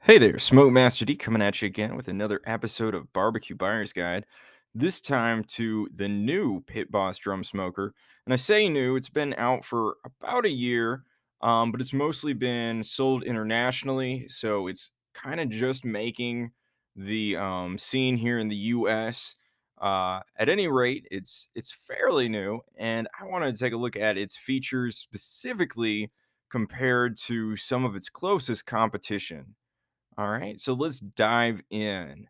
Hey there, Smoke Master D coming at you again with another episode of Barbecue Buyer's Guide. This time to the new Pit Boss Drum Smoker. And I say new, it's been out for about a year, but it's mostly been sold internationally. So it's kind of just making the scene here in the US. At any rate, it's fairly new, and I want to take a look at its features specifically compared to some of its closest competition. All right, so let's dive in.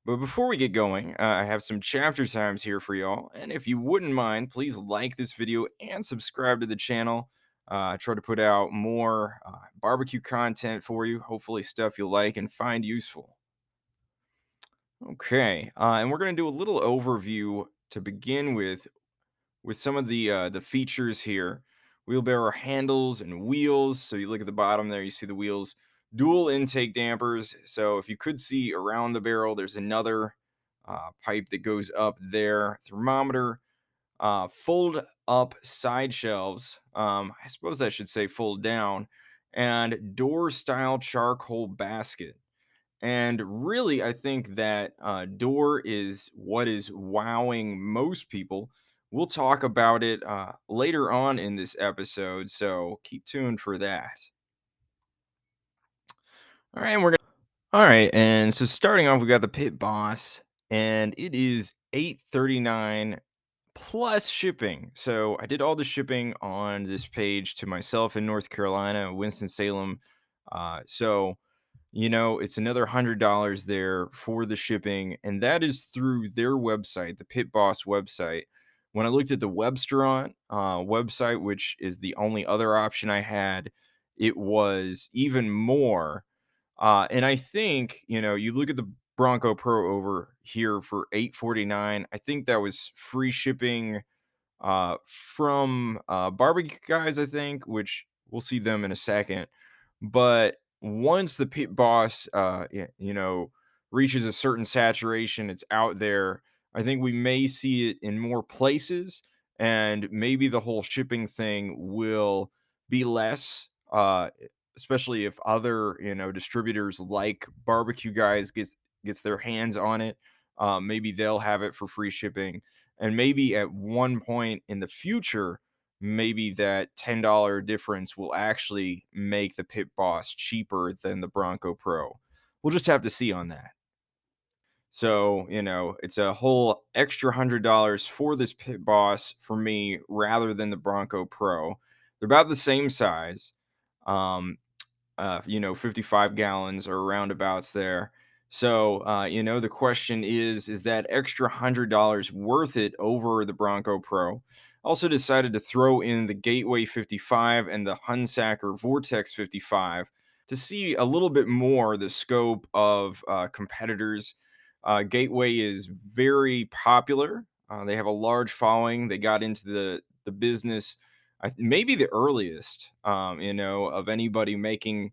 But before we get going, I have some chapter times here for y'all. And if you wouldn't mind, please like this video and subscribe to the channel. I try to put out more barbecue content for you, hopefully, stuff you'll like and find useful. Okay, and we're going to do a little overview to begin with some of the features here. Wheelbarrow handles and wheels. So you look at the bottom there, you see the wheels. Dual intake dampers. So if you could see around the barrel, there's another pipe that goes up there. Thermometer. Fold up side shelves. I suppose I should say fold down. And door style charcoal basket. And really, I think that door is what is wowing most people. We'll talk about it later on in this episode, so keep tuned for that. All right, all right, and so starting off, we got the Pit Boss, and it is 839 plus shipping. So I did all the shipping on this page to myself in North Carolina, Winston-Salem. So it's another $100 there for the shipping, and that is through their website, the Pit Boss website. When I looked at the Webstaurant website, which is the only other option I had, it was even more. And I think, you look at the Bronco Pro over here for 849. I think that was free shipping from Barbecue Guys, I think, which we'll see them in a second. But once the Pit Boss, reaches a certain saturation, it's out there. I think we may see it in more places, and maybe the whole shipping thing will be less. Especially if other distributors like Barbecue Guys gets their hands on it. Maybe they'll have it for free shipping, and maybe at one point in the future, maybe that $10 difference will actually make the Pit Boss cheaper than the Bronco Pro. We'll just have to see on that. So, it's a whole extra $100 for this Pit Boss for me rather than the Bronco Pro. They're about the same size. 55 gallons or roundabouts there. So, the question is that extra $100 worth it over the Bronco Pro? Also decided to throw in the Gateway 55 and the Hunsaker Vortex 55 to see a little bit more the scope of competitors. Gateway is very popular. They have a large following. They got into the business, maybe the earliest, of anybody making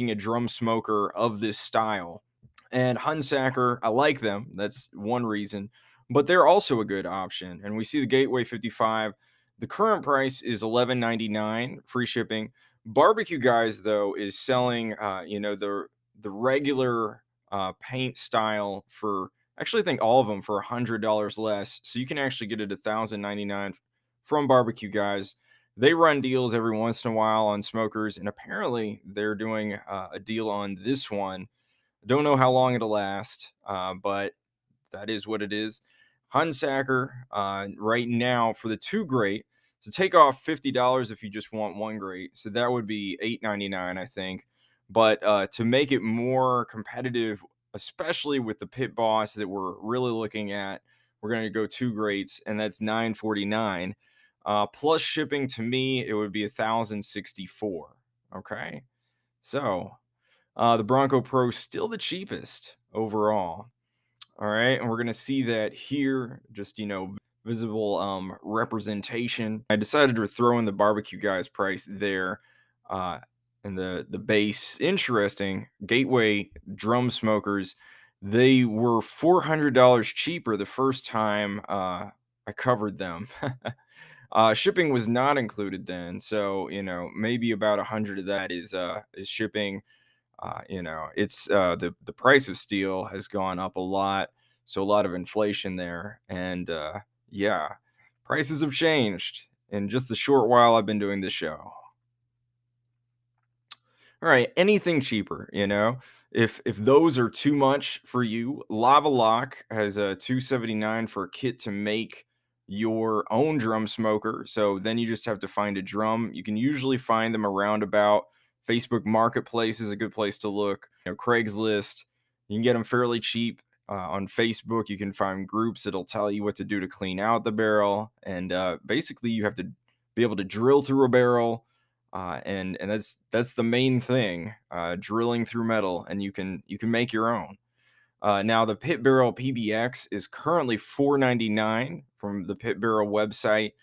a drum smoker of this style. And Hunsaker, I like them. That's one reason, but they're also a good option. And we see the Gateway 55. The current price is $11.99, free shipping. Barbecue Guys though is selling, the regular paint style for actually I think all of them for $100 less. So you can actually get it $1,099 from Barbecue Guys. They run deals every once in a while on smokers, and apparently they're doing a deal on this one. Don't know how long it'll last, but that is what it is. Hunsaker, right now for the two grate, so take off $50 if you just want one grate. So that would be $8.99, I think. But to make it more competitive, especially with the Pit Boss that we're really looking at, we're going to go two grates, and that's $9.49. Plus shipping to me, it would be $1,064. Okay, so the Bronco Pro still the cheapest overall. All right, and we're gonna see that here, just visible representation. I decided to throw in the Barbecue Guys price there, uh, and the base. Interesting. Gateway drum smokers, they were $400 cheaper the first time I covered them. Shipping was not included then, so maybe about 100 of that is shipping. It's the price of steel has gone up a lot, so a lot of inflation there, and yeah, prices have changed in just the short while I've been doing this show. All right, anything cheaper, If those are too much for you, Lava Lock has a 279 for a kit to make your own drum smoker. So then you just have to find a drum. You can usually find them around about Facebook Marketplace is a good place to look. Craigslist, you can get them fairly cheap. On Facebook, you can find groups that'll tell you what to do to clean out the barrel, and basically, you have to be able to drill through a barrel, and that's the main thing, drilling through metal, and you can make your own. Now the Pit Barrel PBX is currently 499 from the Pit Barrel website.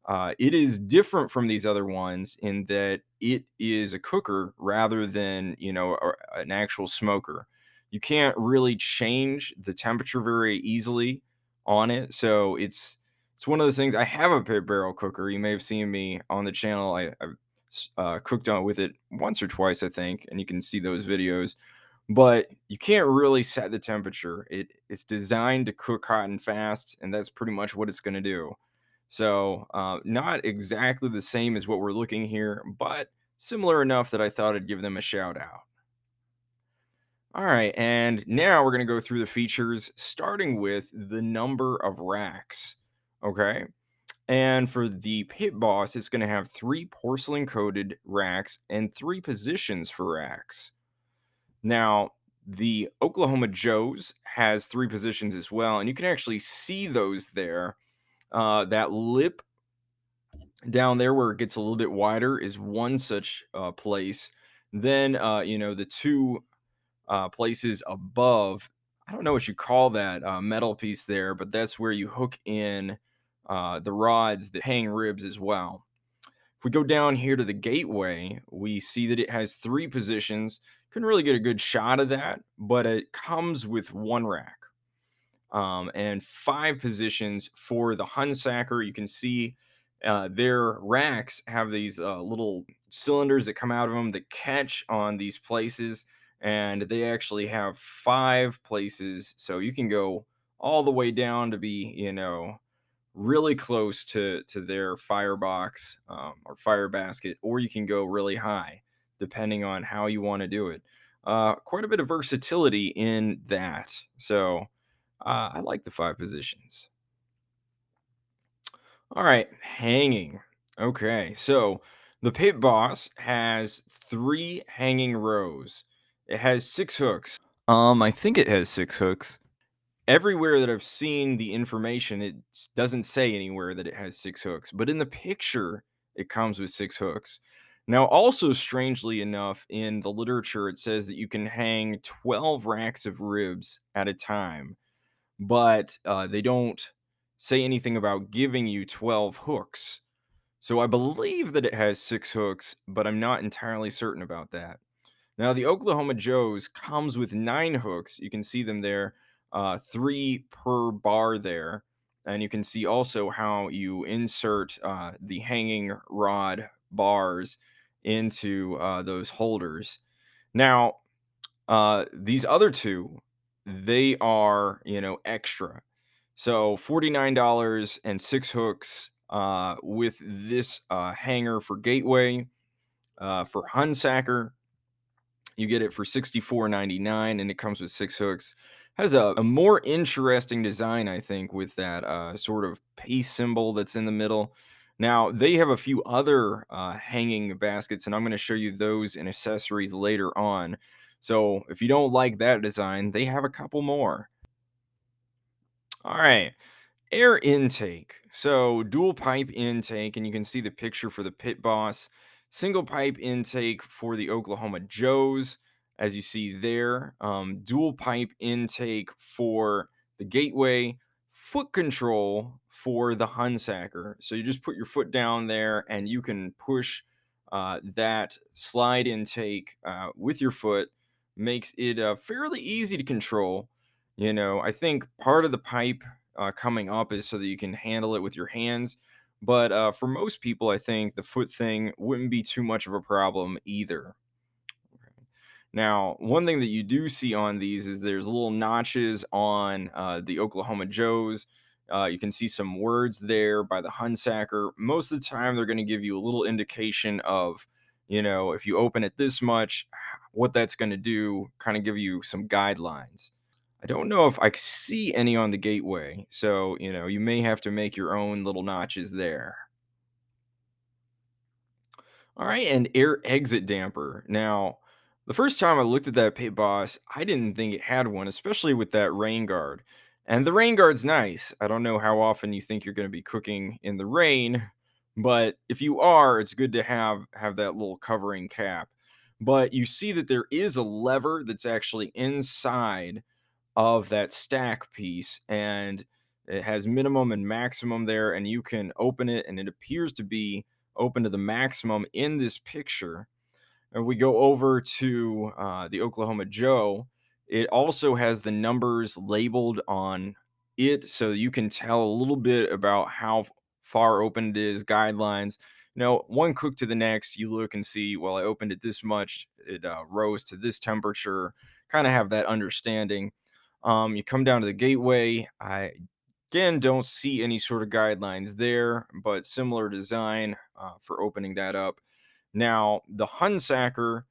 It is different from these other ones in that it is a cooker rather than an actual smoker. You can't really change the temperature very easily on it, so it's one of those things. I have a Pit Barrel cooker. You may have seen me on the channel. I've cooked on with it once or twice, I think, and you can see those videos, but you can't really set the temperature. It's designed to cook hot and fast, and that's pretty much what it's going to do. So, not exactly the same as what we're looking here, but similar enough that I thought I'd give them a shout out. All right, and now we're going to go through the features, starting with the number of racks. Okay. And for the Pit Boss, it's going to have three porcelain coated racks and three positions for racks. Now, the Oklahoma Joe's has three positions as well, and you can actually see those there. That lip down there where it gets a little bit wider is one such place. Then, the two places above, I don't know what you call that metal piece there, but that's where you hook in the rods that hang ribs as well. If we go down here to the gateway, we see that it has three positions. Couldn't really get a good shot of that, but it comes with one rack, and five positions for the Hunsaker. You can see their racks have these little cylinders that come out of them that catch on these places, and they actually have five places, so you can go all the way down to be, really close to their firebox or fire basket, or you can go really high, depending on how you want to do it. Quite a bit of versatility in that. So I like the five positions. All right, hanging. Okay, so the Pit Boss has three hanging rows. It has six hooks. I think it has six hooks. Everywhere that I've seen the information, it doesn't say anywhere that it has six hooks, but in the picture, it comes with six hooks. Now, also strangely enough, in the literature, it says that you can hang 12 racks of ribs at a time, but they don't say anything about giving you 12 hooks. So I believe that it has six hooks, but I'm not entirely certain about that. Now, the Oklahoma Joe's comes with nine hooks. You can see them there, three per bar there. And you can see also how you insert the hanging rod bars into those holders. Now, these other two, they are, extra. So $49 and six hooks with this hanger for Gateway, for Hunsaker you get it for 64.99, and it comes with six hooks. Has a more interesting design, I think, with that sort of peace symbol that's in the middle. Now, they have a few other hanging baskets, and I'm going to show you those and accessories later on. So if you don't like that design, they have a couple more. All right. Air intake. So dual pipe intake, and you can see the picture for the Pit Boss. Single pipe intake for the Oklahoma Joes, as you see there. Dual pipe intake for the Gateway. Foot control for the Hunsaker. So you just put your foot down there, and you can push that slide intake with your foot. Makes it fairly easy to control. I think part of the pipe coming up is so that you can handle it with your hands. But for most people, I think the foot thing wouldn't be too much of a problem either. Now, one thing that you do see on these is there's little notches on the Oklahoma Joes. You can see some words there by the Hunsaker. Most of the time, they're going to give you a little indication of, if you open it this much, what that's going to do, kind of give you some guidelines. I don't know if I see any on the gateway, so you may have to make your own little notches there. All right, and air exit damper. Now, the first time I looked at that pit boss, I didn't think it had one, especially with that rain guard. And the rain guard's nice. I don't know how often you think you're going to be cooking in the rain, but if you are, it's good to have that little covering cap. But you see that there is a lever that's actually inside of that stack piece, and it has minimum and maximum there, and you can open it, and it appears to be open to the maximum in this picture. And we go over to the Oklahoma Joe. It also has the numbers labeled on it, so you can tell a little bit about how far open it is, guidelines. One cook to the next, you look and see, well, I opened it this much, it rose to this temperature, kind of have that understanding. You come down to the gateway. I again don't see any sort of guidelines there, but similar design for opening that up. Now, the Hunsaker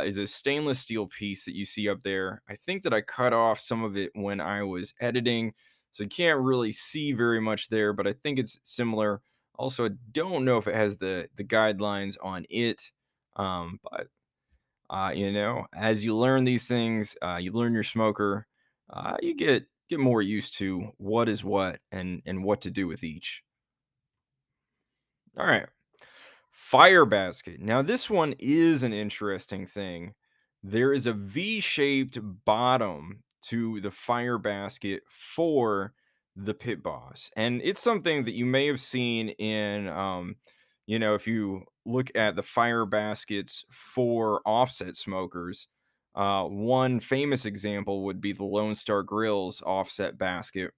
is a stainless steel piece that you see up there. I think that I cut off some of it when I was editing, so you can't really see very much there, but I think it's similar. Also, I don't know if it has the guidelines on it, but as you learn these things, you learn your smoker, you get more used to what is what and what to do with each. All right. Fire basket. Now, this one is an interesting thing. There is a V-shaped bottom to the fire basket for the pit boss. And it's something that you may have seen in, if you look at the fire baskets for offset smokers. One famous example would be the Lone Star Grill's offset basket,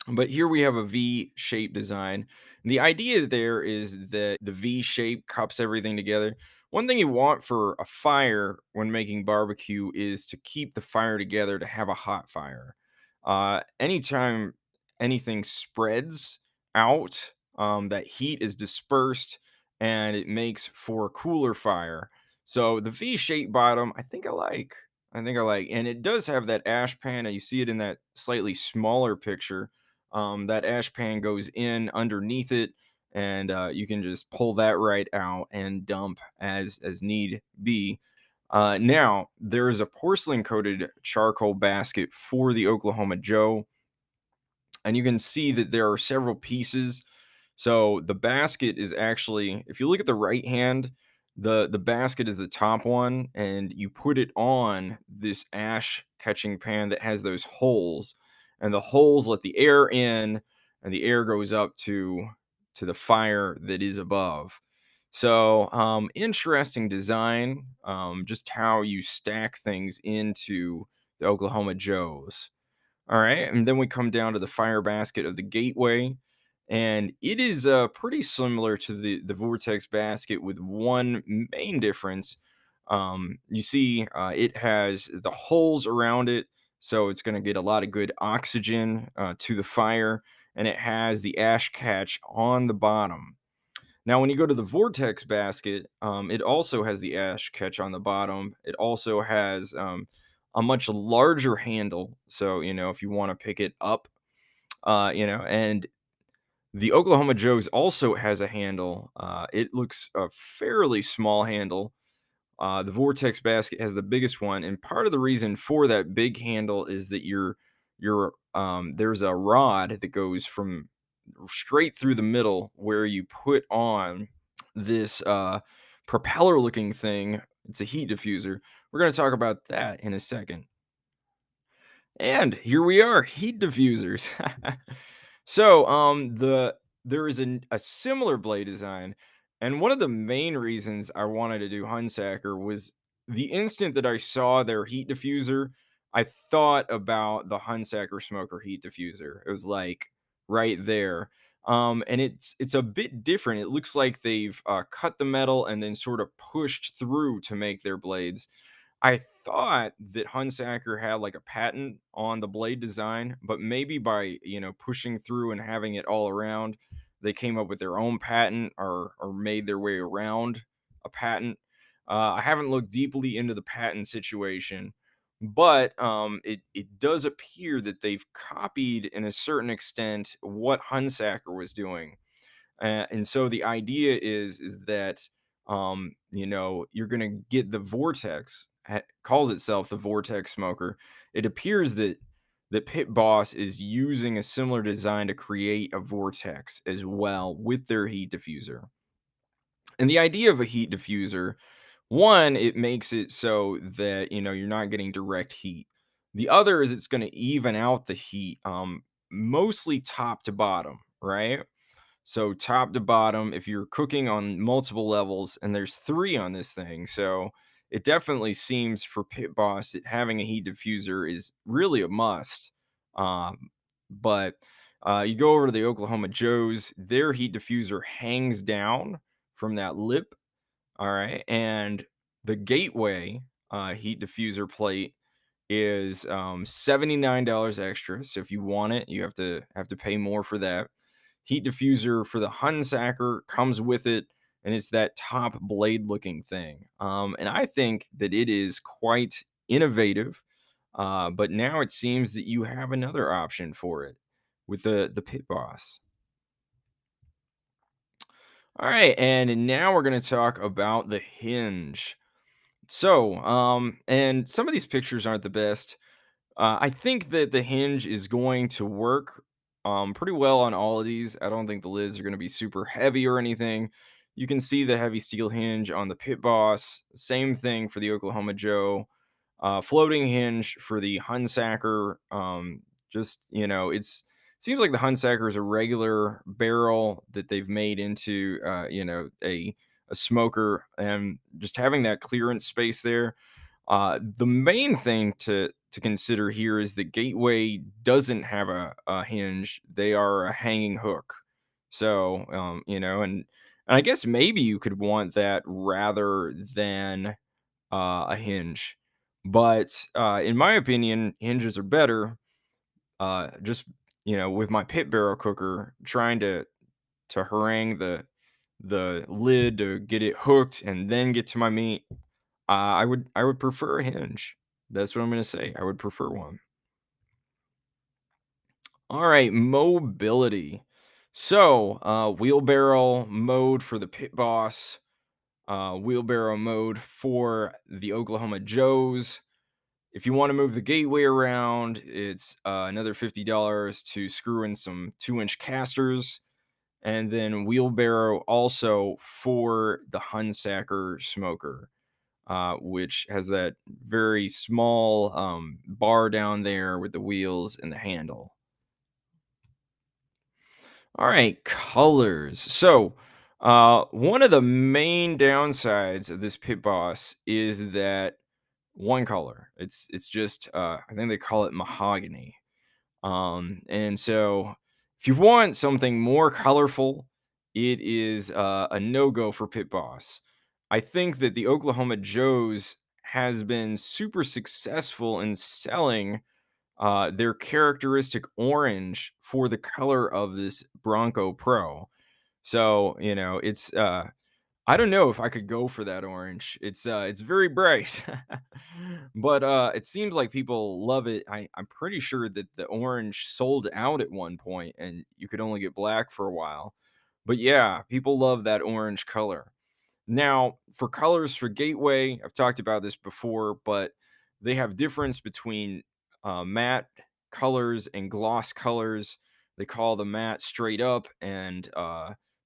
but here we have a V-shaped design. The idea there is that the V shape cups everything together. One thing you want for a fire when making barbecue is to keep the fire together, to have a hot fire. Anytime anything spreads out, that heat is dispersed and it makes for a cooler fire. So the V-shaped bottom, I think I like. And it does have that ash pan, and you see it in that slightly smaller picture. That ash pan goes in underneath it, and you can just pull that right out and dump as need be. Now there is a porcelain coated charcoal basket for the Oklahoma Joe, and you can see that there are several pieces. So the basket is actually, if you look at the right hand, the basket is the top one, and you put it on this ash catching pan that has those holes, and the holes let the air in, and the air goes up to the fire that is above. So interesting design, just how you stack things into the Oklahoma Joes. All right, and then we come down to the fire basket of the gateway, and it is pretty similar to the vortex basket with one main difference. You see, it has the holes around it, so it's going to get a lot of good oxygen to the fire, and it has the ash catch on the bottom. Now, when you go to the vortex basket, it also has the ash catch on the bottom. It also has a much larger handle. So, if you want to pick it up, and the Oklahoma Joe's also has a handle. It looks a fairly small handle. The vortex basket has the biggest one, and part of the reason for that big handle is that there's a rod that goes from straight through the middle where you put on this propeller looking thing. It's a heat diffuser. We're going to talk about that in a second. And here we are, heat diffusers. So, there is a similar blade design, and one of the main reasons I wanted to do Hunsaker was the instant that I saw their heat diffuser, I thought about the Hunsaker smoker heat diffuser. It was like right there. And it's a bit different. It looks like they've cut the metal and then sort of pushed through to make their blades. I thought that Hunsaker had like a patent on the blade design, but maybe by, pushing through and having it all around, they came up with their own patent or made their way around a patent. I haven't looked deeply into the patent situation, but it does appear that they've copied in a certain extent what Hunsaker was doing. And so the idea is that you're gonna get the Vortex. Calls itself the Vortex smoker. It appears that Pit Boss is using a similar design to create a vortex as well with their heat diffuser. And the idea of a heat diffuser, one, it makes it so that you're not getting direct heat. The other is it's going to even out the heat, mostly top to bottom, right? So top to bottom, if you're cooking on multiple levels, and there's 3 on this thing, so it definitely seems for Pit Boss that having a heat diffuser is really a must. But you go over to the Oklahoma Joe's, their heat diffuser hangs down from that lip, all right, and the Gateway heat diffuser plate is $79 extra. So if you want it, you have to pay more for that. Heat diffuser for the Hunsaker comes with it, and it's that top blade looking thing. And I think that it is quite innovative. But now it seems that you have another option for it with the Pit Boss. All right, and now we're going to talk about the Hinge. So, and some of these pictures aren't the best. I think that the hinge is going to work pretty well on all of these. I don't think the lids are going to be super heavy or anything. You can see the heavy steel hinge on the Pit Boss. Same thing for the Oklahoma Joe. Floating hinge for the Hunsaker. Just it's seems like the Hunsaker is a regular barrel that they've made into a smoker, and just having that clearance space there. The main thing to consider here is that Gateway doesn't have a hinge; they are a hanging hook. So, and I guess maybe you could want that rather than a hinge. But in my opinion, hinges are better. Just with my pit barrel cooker, trying to harangue the lid to get it hooked and then get to my meat. I would prefer a hinge. That's what I'm gonna say. I would prefer one. All right, mobility. So, wheelbarrow mode for the Pit Boss, wheelbarrow mode for the Oklahoma Joes. If you want to move the gateway around, it's another $50 to screw in some 2-inch casters, and then wheelbarrow also for the Hunsaker smoker, which has that very small bar down there with the wheels and the handle. All right, colors. So, one of the main downsides of this Pit Boss is that one color. It's just I think they call it mahogany. And so if you want something more colorful, it is a no-go for Pit Boss. I think that the Oklahoma Joe's has been super successful in selling their characteristic orange for the color of this Bronco Pro. So, it's I don't know if I could go for that orange. It's very bright. But it seems like people love it. I'm pretty sure that the orange sold out at one point and you could only get black for a while. But yeah, people love that orange color. Now, for colors for Gateway, I've talked about this before, but they have difference between matte colors and gloss colors. They call the matte straight up and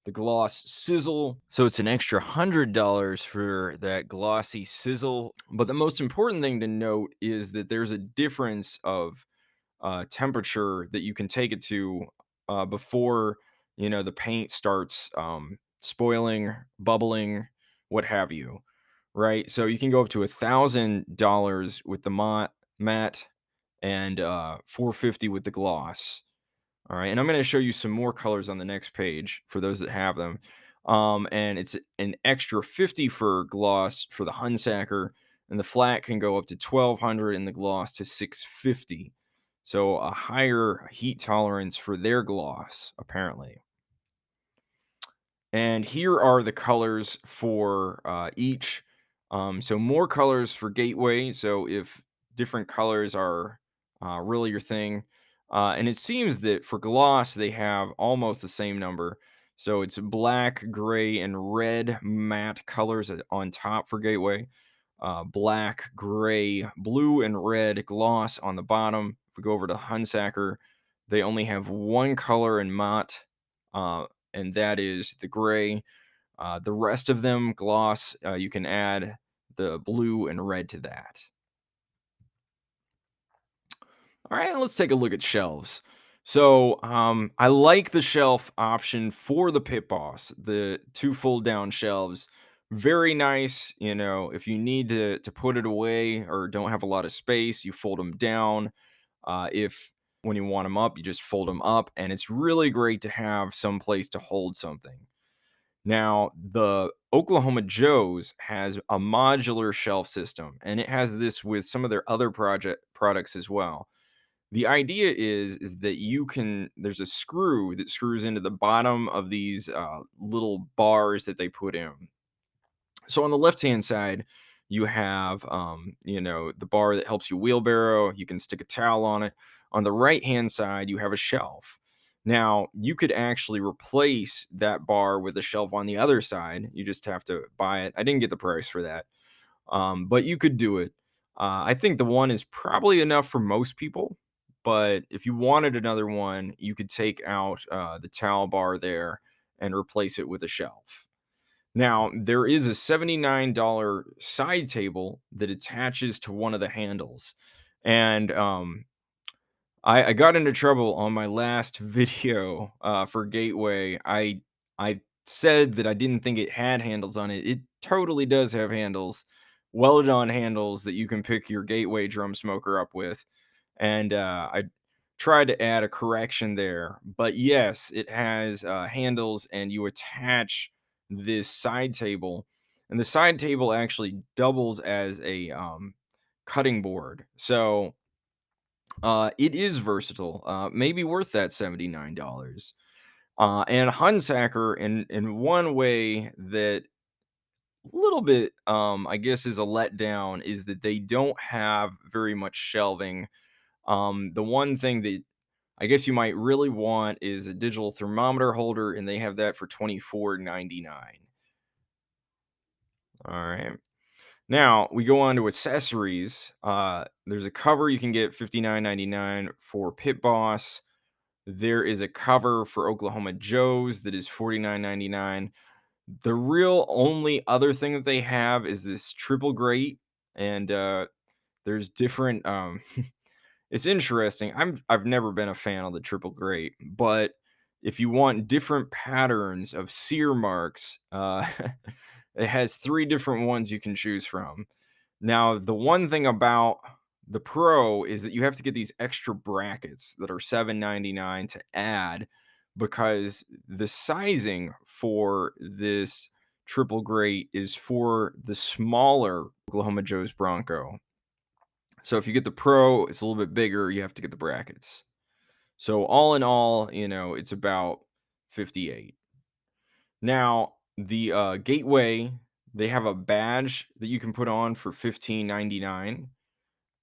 the gloss sizzle. So it's an extra $100 for that glossy sizzle. But the most important thing to note is that there's a difference of temperature that you can take it to before the paint starts spoiling, bubbling, what have you, right? So you can go up to $1,000 with the matte and 450 with the gloss. All right, and I'm going to show you some more colors on the next page for those that have them. And it's an extra 50 for gloss for the Hunsaker, and the flat can go up to 1200 and the gloss to 650. So a higher heat tolerance for their gloss, apparently. And here are the colors for each. So more colors for Gateway. So if different colors are really your thing, and it seems that for gloss they have almost the same number. So it's black, gray, and red matte colors on top for Gateway. Black, gray, blue, and red gloss on the bottom. If we go over to Hunsaker, they only have one color in matte, and that is the gray. The rest of them gloss, you can add the blue and red to that. All right, let's take a look at shelves. So I like the shelf option for the Pit Boss, the two fold down shelves. Very nice. If you need to put it away or don't have a lot of space, you fold them down. If when you want them up, you just fold them up, and it's really great to have some place to hold something. Now, the Oklahoma Joe's has a modular shelf system, and it has this with some of their other project products as well. The idea is that there's a screw that screws into the bottom of these little bars that they put in. So on the left-hand side, you have the bar that helps you wheelbarrow. You can stick a towel on it. On the right-hand side, you have a shelf. Now, you could actually replace that bar with a shelf on the other side. You just have to buy it. I didn't get the price for that, but you could do it. I think the one is probably enough for most people, but if you wanted another one, you could take out the towel bar there and replace it with a shelf. Now, there is a $79 side table that attaches to one of the handles. And I got into trouble on my last video for Gateway. I said that I didn't think it had handles on it. It totally does have handles, welded on handles that you can pick your Gateway drum smoker up with. And I tried to add a correction there, but yes, it has handles, and you attach this side table, and the side table actually doubles as a cutting board. So it is versatile, maybe worth that $79. And Hunsaker, in one way that a little bit, I guess, is a letdown, is that they don't have very much shelving. The one thing that I guess you might really want is a digital thermometer holder, and they have that for 24.99. All right. Now we go on to accessories. There's a cover you can get 59.99 for Pit Boss. There is a cover for Oklahoma Joe's that is 49.99. The real only other thing that they have is this triple grate, and there's different. It's interesting. I've never been a fan of the triple grate, but if you want different patterns of sear marks, it has three different ones you can choose from. Now, the one thing about the Pro is that you have to get these extra brackets that are $7.99 to add, because the sizing for this triple grate is for the smaller Oklahoma Joe's Bronco. So if you get the Pro, it's a little bit bigger. You have to get the brackets. So all in all, it's about 58. Now, the Gateway, they have a badge that you can put on for 15.99,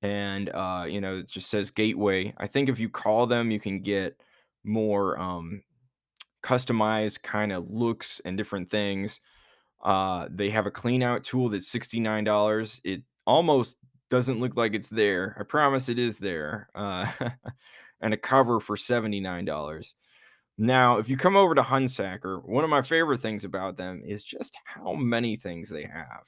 and it just says Gateway. I think if you call them, you can get more customized kind of looks and different things. They have a clean out tool that's $69. It almost doesn't look like it's there. I promise it is there. And a cover for $79. Now, if you come over to Hunsaker, one of my favorite things about them is just how many things they have.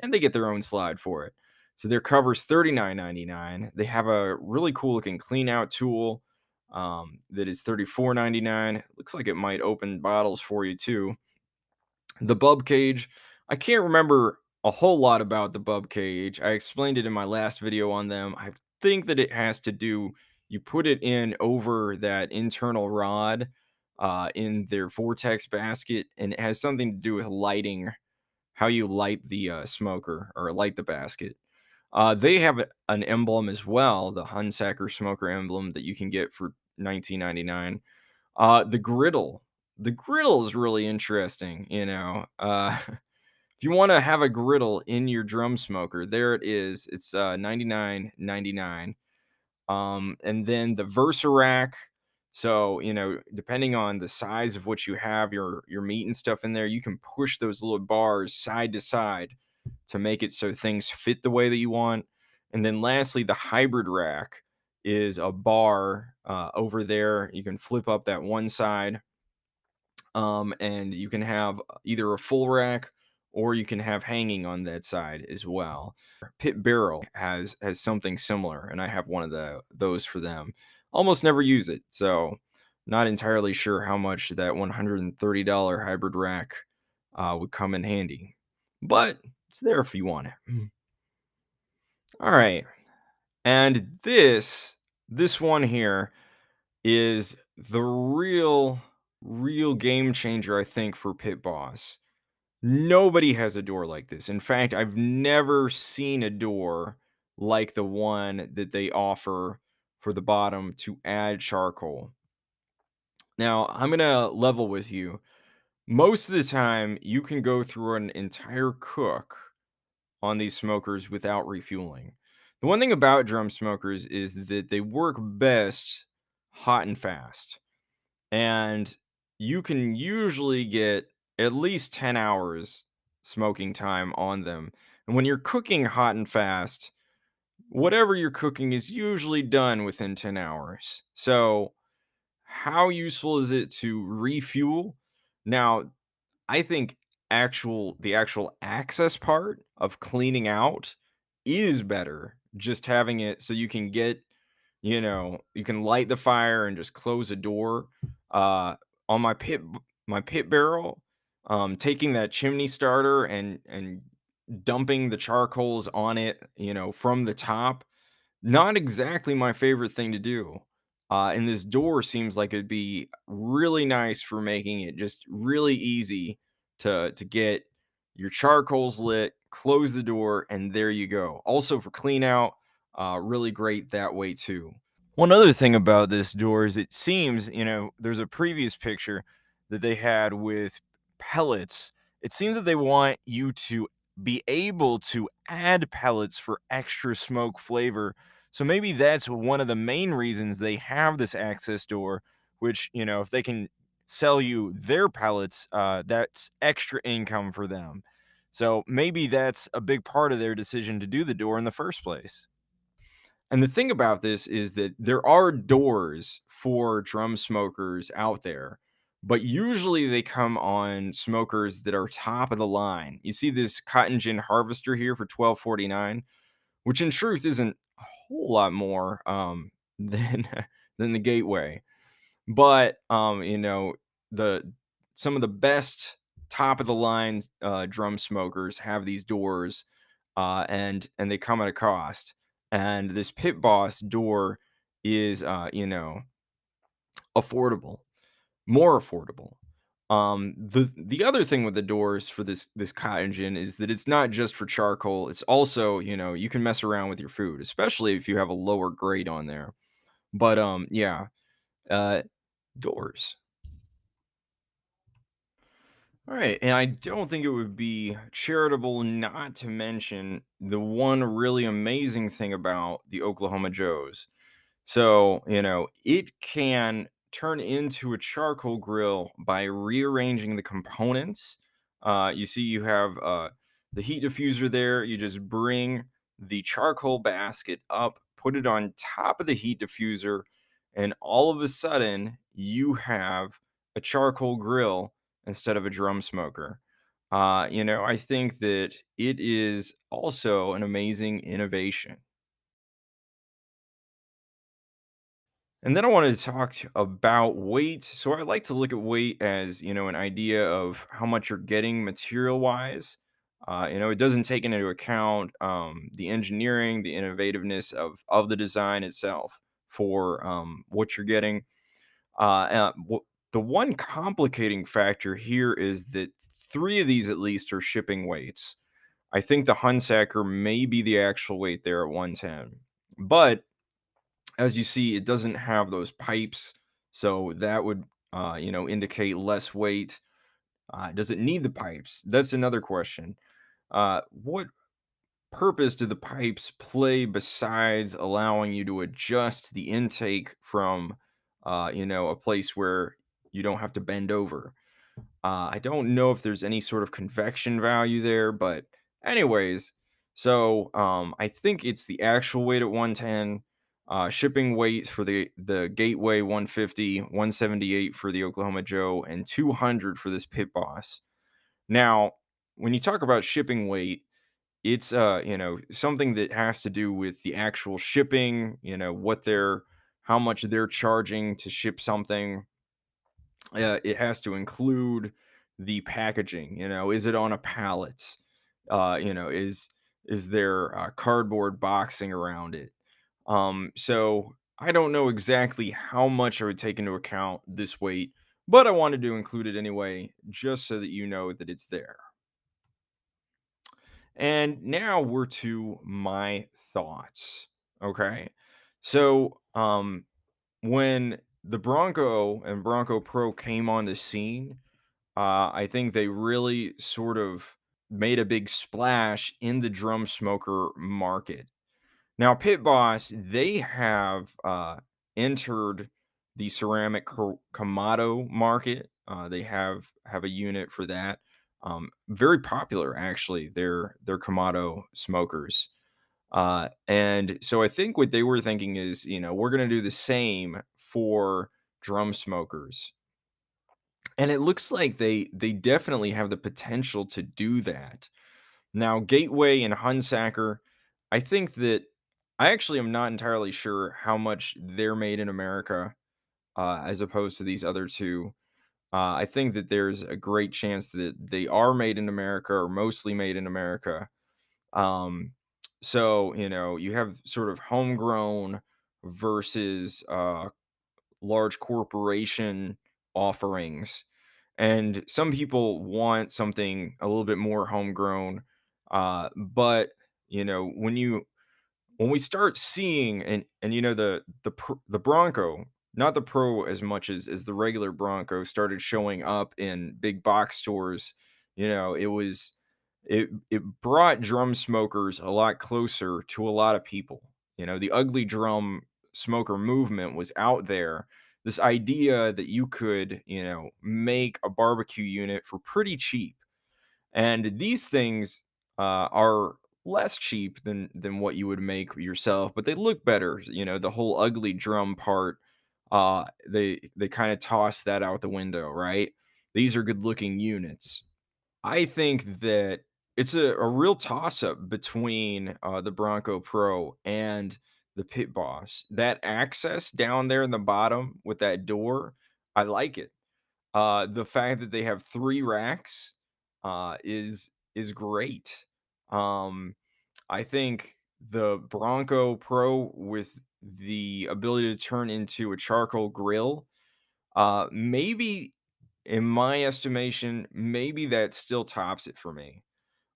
And they get their own slide for it. So their cover's $39.99. They have a really cool looking clean out tool that is $34.99. Looks like it might open bottles for you too. The bub cage, I can't remember a whole lot about the bub cage. I explained it in my last video on them. I think that it has to do, you put it in over that internal rod in their vortex basket, and it has something to do with lighting how you light the smoker or light the basket. They have an emblem as well, the Hunsaker smoker emblem that you can get for 19.99. The griddle. The griddle is really interesting, you know. If you wanna have a griddle in your drum smoker, there it is. It's, 99.99. And then the Versarack. So, you know, depending on the size of what you have, your meat and stuff in there, you can push those little bars side to side to make it so things fit the way that you want. And then lastly, the hybrid rack is a bar, over there. You can flip up that one side, and you can have either a full rack or you can have hanging on that side as well. Pit Barrel has something similar, and I have one of those for them. Almost never use it, so not entirely sure how much that $130 hybrid rack would come in handy, but it's there if you want it. All right, and this one here is the real game changer, I think, for Pit Boss. Nobody has a door like this. In fact, I've never seen a door like the one that they offer for the bottom to add charcoal. Now, I'm going to level with you. Most of the time, you can go through an entire cook on these smokers without refueling. The one thing about drum smokers is that they work best hot and fast. And you can usually get at least 10 hours smoking time on them. And when you're cooking hot and fast, whatever you're cooking is usually done within 10 hours. So, how useful is it to refuel? Now, I think the actual access part of cleaning out is better. Just having it so you can get, you can light the fire and just close a door. On my pit barrel, taking that chimney starter and dumping the charcoals on it, from the top, not exactly my favorite thing to do. And this door seems like it'd be really nice for making it just really easy to get your charcoals lit, close the door, and there you go. Also for clean out, really great that way too. One other thing about this door is it seems, there's a previous picture that they had with pellets. It seems that they want you to be able to add pellets for extra smoke flavor. So maybe that's one of the main reasons they have this access door, which, if they can sell you their pellets, that's extra income for them. So maybe that's a big part of their decision to do the door in the first place. And the thing about this is that there are doors for drum smokers out there, but usually they come on smokers that are top of the line. You see this cotton gin harvester here for 12.49, which in truth isn't a whole lot more than than the gateway. But the some of the best top of the line drum smokers have these doors, and they come at a cost. And this Pit Boss door is, affordable, more affordable. The other thing with the doors for this cotton gin is that it's not just for charcoal. It's also, you can mess around with your food, especially if you have a lower grade on there. But yeah, uh, doors. All right, and I don't think it would be charitable not to mention the one really amazing thing about the Oklahoma Joes. So, it can turn into a charcoal grill by rearranging the components. You see, you have the heat diffuser there. You just bring the charcoal basket up, put it on top of the heat diffuser, and all of a sudden, you have a charcoal grill instead of a drum smoker. I think that it is also an amazing innovation. And then I wanted to talk about weight. So I like to look at weight as, an idea of how much you're getting material wise. It doesn't take into account the engineering, the innovativeness of the design itself for what you're getting. The one complicating factor here is that three of these at least are shipping weights. I think the Hunsaker may be the actual weight there at 110. But as you see, it doesn't have those pipes, so that would indicate less weight. Does it need the pipes? That's another question. What purpose do the pipes play besides allowing you to adjust the intake from a place where you don't have to bend over? I don't know if there's any sort of convection value there, but anyways, so I think it's the actual weight at 110, shipping weight for the Gateway 150, 178 for the Oklahoma Joe, and 200 for this Pit Boss. Now, when you talk about shipping weight, it's something that has to do with the actual shipping, how much they're charging to ship something. It has to include the packaging. Is it on a pallet? Is there cardboard boxing around it? So I don't know exactly how much I would take into account this weight, but I wanted to include it anyway, just so that you know that it's there. And now we're to my thoughts. Okay. So when the Bronco and Bronco Pro came on the scene, I think they really sort of made a big splash in the drum smoker market. Now, Pit Boss, they have entered the ceramic Kamado market. They have a unit for that. Very popular, actually. They're Kamado smokers. And so I think what they were thinking is, we're going to do the same for drum smokers. And it looks like they definitely have the potential to do that. Now, Gateway and Hunsaker, I think that I actually am not entirely sure how much they're made in America as opposed to these other two. I think that there's a great chance that they are made in America or mostly made in America. Um, so, you have sort of homegrown versus large corporation offerings. And some people want something a little bit more homegrown. But when we start seeing and the Bronco, not the Pro as much as the regular Bronco started showing up in big box stores, it brought drum smokers a lot closer to a lot of people. The ugly drum smoker movement was out there. This idea that you could, make a barbecue unit for pretty cheap, and these things are less cheap than what you would make yourself, but they look better. The whole ugly drum part, they kind of toss that out the window, right? These are good looking units. I think that it's a real toss up between the Bronco Pro and the Pit Boss. That access down there in the bottom with that door, I like it. The fact that they have 3 racks, is great. Um, I think the Bronco Pro with the ability to turn into a charcoal grill, maybe in my estimation, maybe that still tops it for me.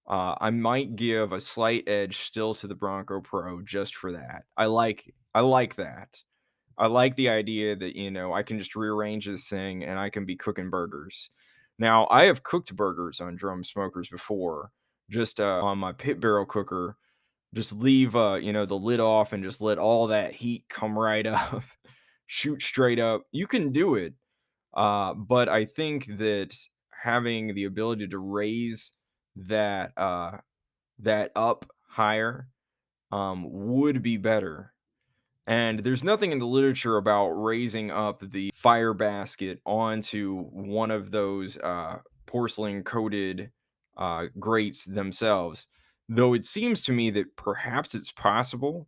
I might give a slight edge still to the Bronco Pro just for that. I like that. I like the idea that, I can just rearrange this thing and I can be cooking burgers. Now, I have cooked burgers on drum smokers before, just on my pit barrel cooker. Just leave, the lid off and just let all that heat come right up, shoot straight up. You can do it, but I think that having the ability to raise that that up higher would be better. And there's nothing in the literature about raising up the fire basket onto one of those porcelain coated grates themselves. Though it seems to me that perhaps it's possible.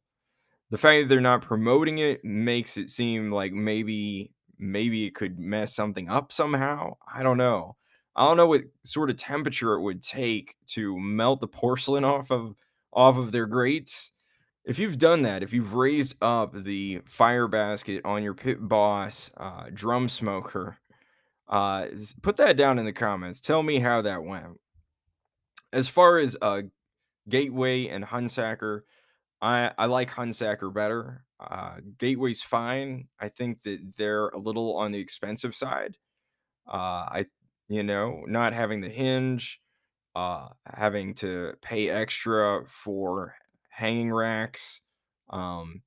The fact that they're not promoting it makes it seem like maybe it could mess something up somehow. I don't know. I don't know what sort of temperature it would take to melt the porcelain off of their grates. If you've done that, if you've raised up the fire basket on your Pit Boss drum smoker, Put that down in the comments. Tell me how that went. As far as Gateway and Hunsaker, I like Hunsaker better. Gateway's fine. I think that they're a little on the expensive side. I not having the hinge, having to pay extra for hanging racks. Um,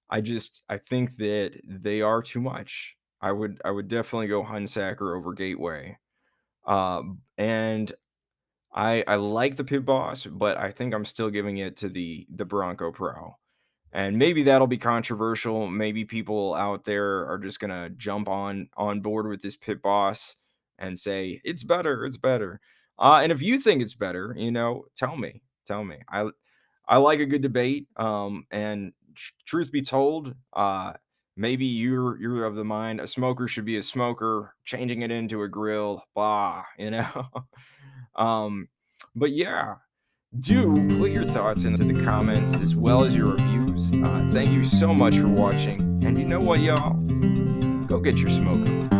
I think that they are too much. I would definitely go Hunsaker over Gateway. And I like the Pit Boss, but I think I'm still giving it to the Bronco Pro. And maybe that'll be controversial. Maybe people out there are just gonna jump on board with this Pit Boss and say it's better, it's better. And if you think it's better, tell me, tell me. I like a good debate. And truth be told, maybe you're of the mind a smoker should be a smoker, changing it into a grill, blah. um, but yeah, do put your thoughts into the comments as well as your reviews. Thank you so much for watching. And you know what, y'all? Go get your smoke on.